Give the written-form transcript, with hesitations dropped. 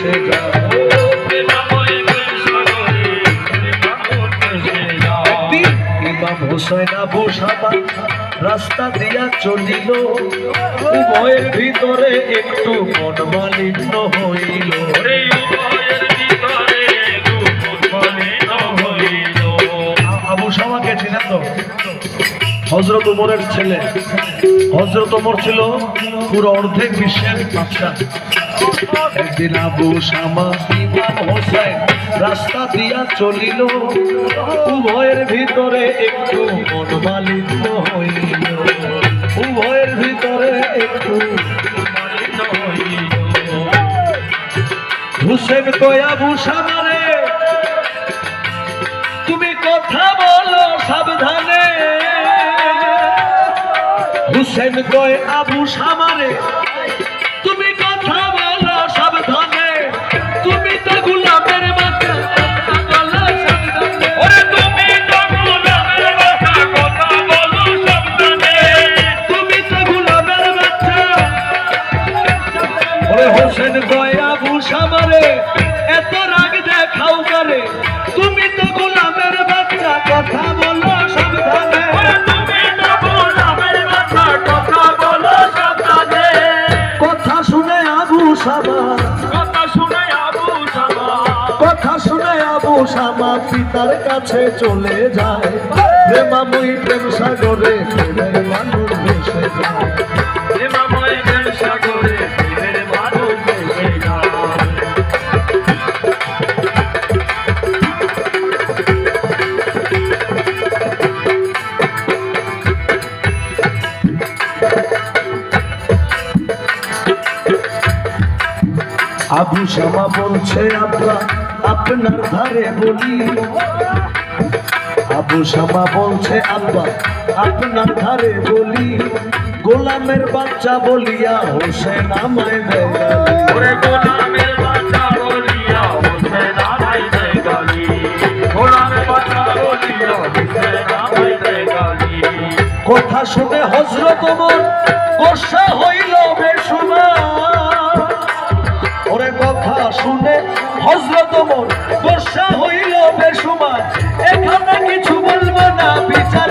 ভেসে যায়। ইমাম হোসেন আবু শামা রাস্তা দিয়া চলিল, উভয়ের ভিতরে একটু মন মালিন্য হইল। আবু শামাকে ছিলেন তো হযরত ওমরের ছেলে। হযরত ওমর ছিল পুরো অর্ধেক বিশ্বের বাদশা। একদিন আবু শামা ইমাম হোসেন রাস্তা দিয়া চলিল, উভয়ের ভিতরে একটু মন মালিন্য হইল। উভয়ের ভিতরে একটু মালিন্য হইল। হুসেন কয় আবু শামারে তুমি কথা বলো সাবধানে। হুসেন কয় আবু শামারে তুমি কথা বলো সাবধানে। তুমি তো গোলামের বাচ্চা, ওরে তুমি তো গোলামের বাচ্চা, কথা বলো সাবধানে। তুমি তো গোলামের বাচ্চা। ওরে হোসেন কয় আবু শামারে এত রাগ দেখাও করে, তুমি তো গোলামের বাচ্চা, কথা বলো সাবধানে। কথা শুনে আবু শামা পিতার কাছে চলে যায়। প্রেমাময়ী প্রেম সাগরে প্রেমের মানুষ ভেসে যায়। প্রেমাময়ী প্রেম সাগরে প্রেমের মানুষ ভেসে যায়। আবু শামা বলছে আব্বা আপনার ধারে বলি। আবু শামা বলছে আব্বা আপনার ধারে বলি, গোলামের বাচ্চা বলিয়া হোসেন আমায় দেয় গালি। ওরে গোলামের বাচ্চা বলিয়া হোসেন আমায় দেয় গালি। গোলামের বাচ্চা বলিয়া হোসেন আমায় দেয় গালি। কথা শুনে হযরত ওমর গোসা হইল বেসুমার। ওরে কথা শুনে হযরত ওমর গোসা হইল বেসুমার। এখানে কিছু বলবো না, বিচার